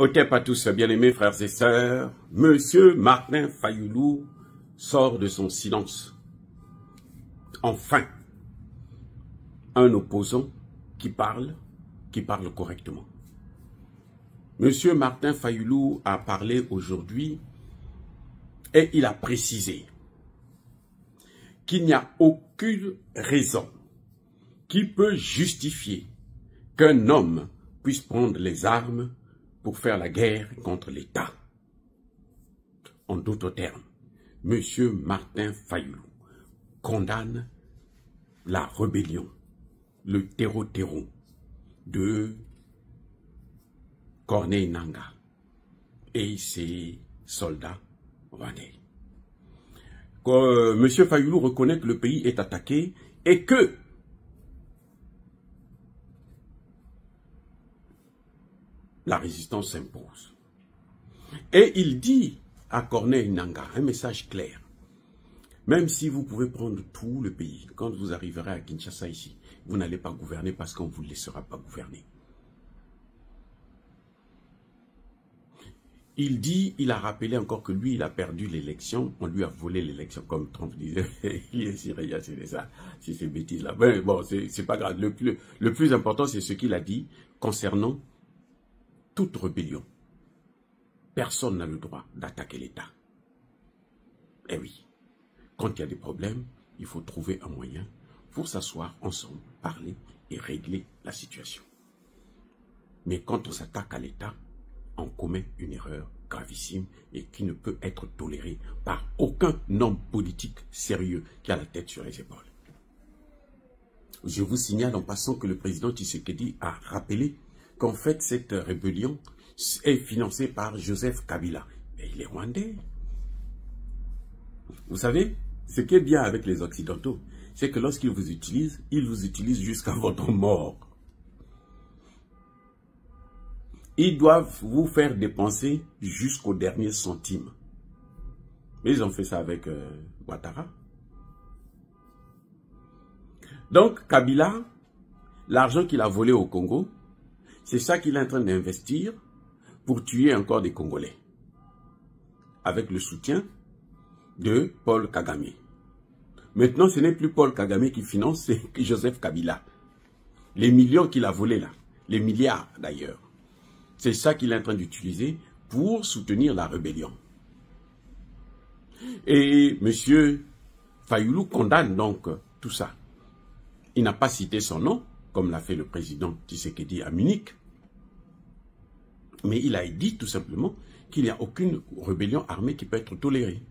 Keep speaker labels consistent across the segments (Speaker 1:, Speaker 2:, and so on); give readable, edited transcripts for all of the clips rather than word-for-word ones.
Speaker 1: Otep à tous, bien-aimés frères et sœurs, Monsieur Martin Fayulu sort de son silence. Enfin, un opposant qui parle correctement. Monsieur Martin Fayulu a parlé aujourd'hui et il a précisé qu'il n'y a aucune raison qui peut justifier qu'un homme puisse prendre les armes pour faire la guerre contre l'État. En d'autres termes, M. Martin Fayulu condamne la rébellion, le terreau-terreau de Corneille Nangaa et ses soldats rwandais. M. Fayulu reconnaît que le pays est attaqué et que la résistance s'impose. Et il dit à Corneille Nangaa un message clair. Même si vous pouvez prendre tout le pays, quand vous arriverez à Kinshasa ici, vous n'allez pas gouverner parce qu'on ne vous laissera pas gouverner. Il a rappelé encore que lui, il a perdu l'élection, on lui a volé l'élection, comme Trump disait, il est syrien, c'est ça, c'est ces bêtises-là. Mais bon, c'est pas grave. Le plus important, c'est ce qu'il a dit concernant toute rébellion. Personne n'a le droit d'attaquer l'État. Eh oui, quand il y a des problèmes, il faut trouver un moyen pour s'asseoir ensemble, parler et régler la situation. Mais quand on s'attaque à l'État, on commet une erreur gravissime et qui ne peut être tolérée par aucun homme politique sérieux qui a la tête sur les épaules. Je vous signale en passant que le président Tshisekedi a rappelé qu'en fait cette rébellion est financée par Joseph Kabila. Et il est rwandais. Vous savez, ce qui est bien avec les Occidentaux, c'est que lorsqu'ils vous utilisent jusqu'à votre mort. Ils doivent vous faire dépenser jusqu'au dernier centime. Mais ils ont fait ça avec Ouattara. Donc, Kabila, l'argent qu'il a volé au Congo, c'est ça qu'il est en train d'investir pour tuer encore des Congolais. Avec le soutien de Paul Kagame. Maintenant, ce n'est plus Paul Kagame qui finance, c'est Joseph Kabila. Les millions qu'il a volés là, les milliards d'ailleurs. C'est ça qu'il est en train d'utiliser pour soutenir la rébellion. Et M. Fayulu condamne donc tout ça. Il n'a pas cité son nom, comme l'a fait le président Tshisekedi à Munich. Mais il a dit tout simplement qu'il n'y a aucune rébellion armée qui peut être tolérée.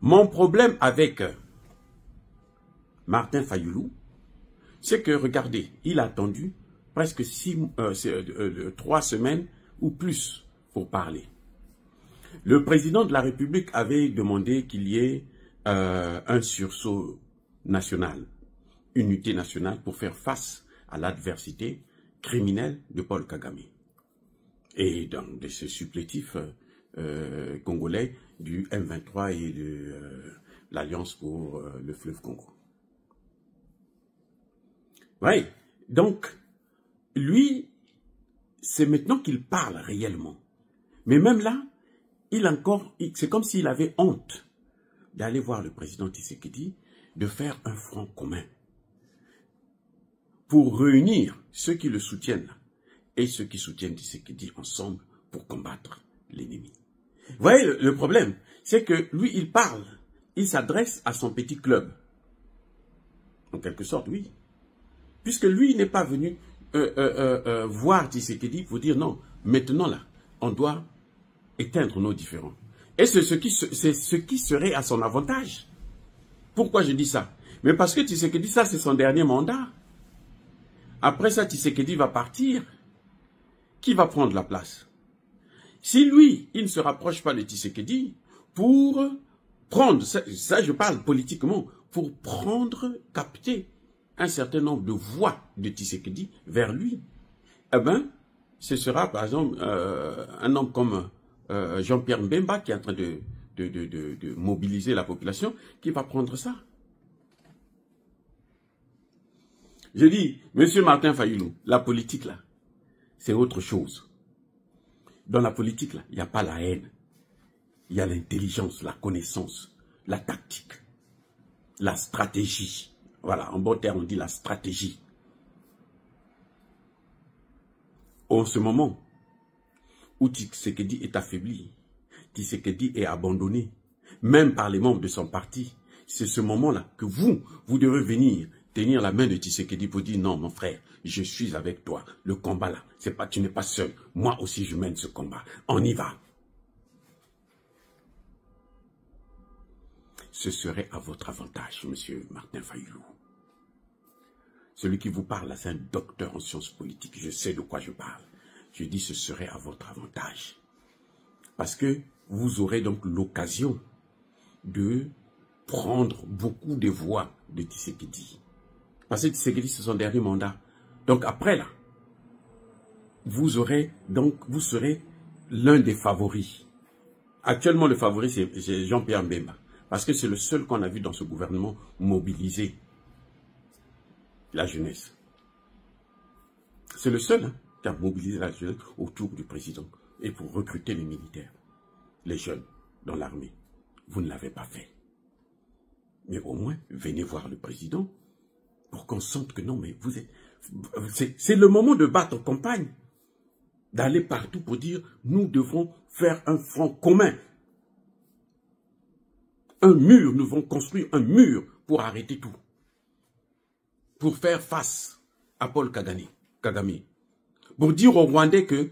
Speaker 1: Mon problème avec Martin Fayulu, c'est que, regardez, il a attendu presque 3 semaines ou plus pour parler. Le président de la République avait demandé qu'il y ait un sursaut national, unité nationale pour faire face à l'adversité criminelle de Paul Kagame. Et donc de ce supplétif congolais du M23 et de l'Alliance pour le fleuve Congo. Oui, donc lui, c'est maintenant qu'il parle réellement. Mais même là, c'est comme s'il avait honte d'aller voir le président Tshisekedi, de faire un front commun pour réunir ceux qui le soutiennent et ceux qui soutiennent Tshisekedi ensemble pour combattre l'ennemi. Vous voyez, le problème, c'est que lui, il parle, il s'adresse à son petit club. En quelque sorte, oui. Puisque lui, il n'est pas venu voir Tshisekedi pour dire non, maintenant là, on doit éteindre nos différends. Et c'est ce qui serait à son avantage. Pourquoi je dis ça? Mais parce que Tshisekedi, ça c'est son dernier mandat. Après ça, Tshisekedi va partir. Qui va prendre la place? Si lui, il ne se rapproche pas de Tshisekedi pour prendre, ça je parle politiquement, pour prendre, capter un certain nombre de voix de Tshisekedi vers lui, eh bien, ce sera par exemple un homme comme Jean-Pierre Mbemba qui est en train de mobiliser la population, qui va prendre ça. Je dis, monsieur Martin Fayulu, la politique là, c'est autre chose. Dans la politique, il n'y a pas la haine. Il y a l'intelligence, la connaissance, la tactique, la stratégie. Voilà, en bon terme, on dit la stratégie. En ce moment où Tshisekedi est affaibli, Tshisekedi est abandonné, même par les membres de son parti, c'est ce moment-là que vous devez venir tenir la main de Tshisekedi pour dire non, mon frère, je suis avec toi. Le combat là, tu n'es pas seul. Moi aussi, je mène ce combat. On y va. Ce serait à votre avantage, monsieur Martin Fayulu. Celui qui vous parle là, c'est un docteur en sciences politiques. Je sais de quoi je parle. Je dis ce serait à votre avantage. Parce que vous aurez donc l'occasion de prendre beaucoup de voix de Tshisekedi. Parce que Tshisekedi, c'est son dernier mandat. Donc après là, vous serez l'un des favoris. Actuellement, le favori, c'est Jean-Pierre Mbemba. Parce que c'est le seul qu'on a vu dans ce gouvernement mobiliser la jeunesse. C'est le seul qui a mobilisé la jeunesse autour du président et pour recruter les militaires, les jeunes dans l'armée. Vous ne l'avez pas fait. Mais au moins, venez voir le président pour qu'on sente que non, mais vous êtes... C'est le moment de battre campagne, d'aller partout pour dire nous devons faire un front commun. Un mur, nous devons construire un mur pour arrêter tout. Pour faire face à Paul Kagame. Pour dire aux Rwandais que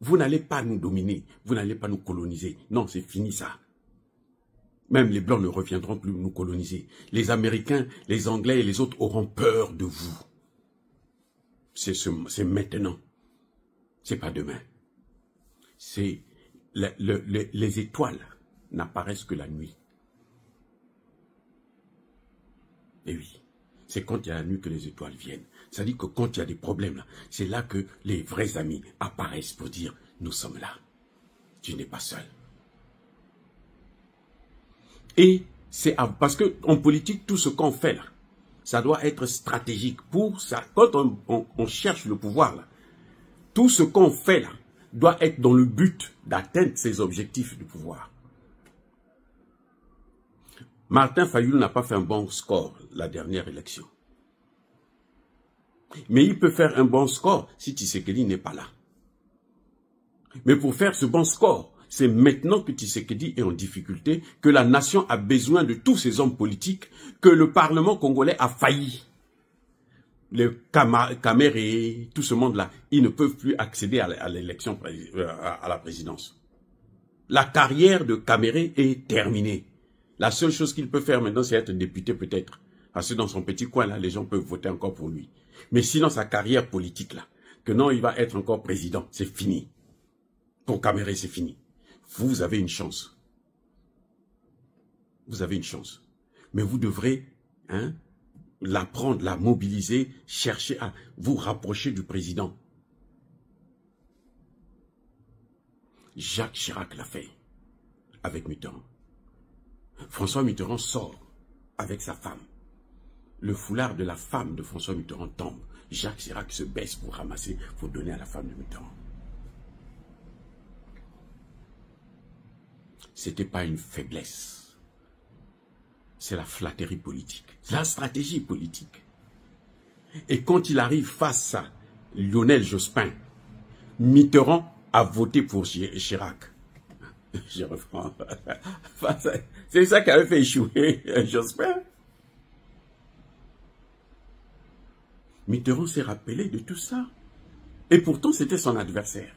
Speaker 1: vous n'allez pas nous dominer, vous n'allez pas nous coloniser. Non, c'est fini ça. Même les Blancs ne reviendront plus nous coloniser. Les Américains, les Anglais et les autres auront peur de vous. C'est maintenant. C'est pas demain. C'est les étoiles n'apparaissent que la nuit. Et oui, c'est quand il y a la nuit que les étoiles viennent. C'est-à-dire que quand il y a des problèmes, c'est là que les vrais amis apparaissent pour dire « Nous sommes là. Tu n'es pas seul. » Et c'est parce qu'en politique, tout ce qu'on fait là, ça doit être stratégique. Pour ça, quand on cherche le pouvoir là, tout ce qu'on fait là doit être dans le but d'atteindre ces objectifs du pouvoir. Martin Fayulu n'a pas fait un bon score la dernière élection. Mais il peut faire un bon score si Tshisekedi n'est pas là. Mais pour faire ce bon score, c'est maintenant que Tshisekedi est en difficulté, que la nation a besoin de tous ces hommes politiques, que le Parlement congolais a failli. Les Caméré, tout ce monde-là, ils ne peuvent plus accéder à l'élection, à la présidence. La carrière de Caméré est terminée. La seule chose qu'il peut faire maintenant, c'est être député peut-être. Parce que dans son petit coin, là, les gens peuvent voter encore pour lui. Mais sinon, sa carrière politique, là, que non, il va être encore président, c'est fini. Pour Caméré, c'est fini. Vous avez une chance. Vous avez une chance. Mais vous devrez la prendre, la mobiliser, chercher à vous rapprocher du président. Jacques Chirac l'a fait avec Mitterrand. François Mitterrand sort avec sa femme. Le foulard de la femme de François Mitterrand tombe. Jacques Chirac se baisse pour ramasser, pour donner à la femme de Mitterrand. Ce n'était pas une faiblesse. C'est la flatterie politique. C'est la stratégie politique. Et quand il arrive face à Lionel Jospin, Mitterrand a voté pour Chirac. Je reprends. C'est ça qui avait fait échouer Jospin. Mitterrand s'est rappelé de tout ça. Et pourtant, c'était son adversaire.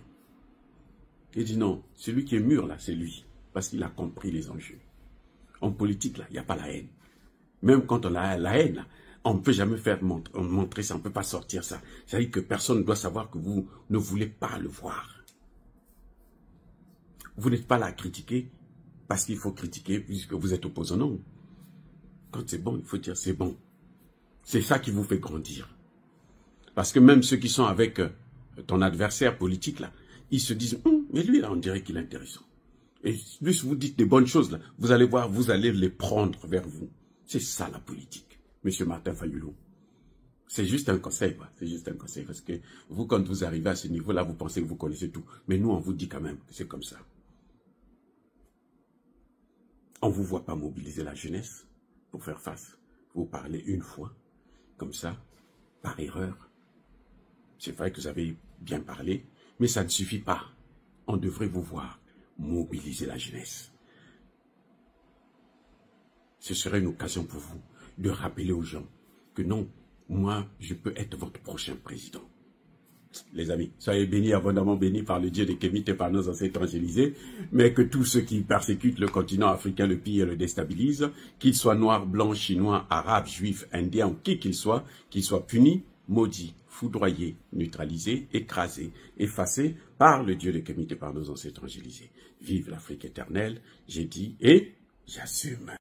Speaker 1: Il dit non, celui qui est mûr là, c'est lui. Parce qu'il a compris les enjeux. En politique, là, il n'y a pas la haine. Même quand on a la haine, là, on ne peut jamais faire montrer ça, on ne peut pas sortir ça. C'est-à-dire que personne ne doit savoir que vous ne voulez pas le voir. Vous n'êtes pas là à critiquer parce qu'il faut critiquer puisque vous êtes opposant. Non. Quand c'est bon, il faut dire c'est bon. C'est ça qui vous fait grandir. Parce que même ceux qui sont avec ton adversaire politique, là, ils se disent, mais lui, là, on dirait qu'il est intéressant. Et plus vous dites des bonnes choses, là, vous allez voir, vous allez les prendre vers vous. C'est ça la politique, monsieur Martin Fayulu. C'est juste un conseil, c'est juste un conseil. Parce que vous, quand vous arrivez à ce niveau-là, vous pensez que vous connaissez tout. Mais nous, on vous dit quand même que c'est comme ça. On ne vous voit pas mobiliser la jeunesse pour faire face. Vous parlez une fois, comme ça, par erreur. C'est vrai que vous avez bien parlé, mais ça ne suffit pas. On devrait vous voir mobiliser la jeunesse. Ce serait une occasion pour vous de rappeler aux gens que non, moi, je peux être votre prochain président. Les amis, soyez bénis, abondamment bénis par le Dieu de Kemet et par nos ancêtres évangélisés, mais que tous ceux qui persécutent le continent africain, le pillent et le déstabilisent, qu'ils soient noirs, blancs, chinois, arabes, juifs, indiens, ou qui qu'ils soient punis, maudits, foudroyés, neutralisés, écrasés, effacés par le Dieu de Kemet et par nos ancêtres évangélisés. Vive l'Afrique éternelle, j'ai dit et j'assume.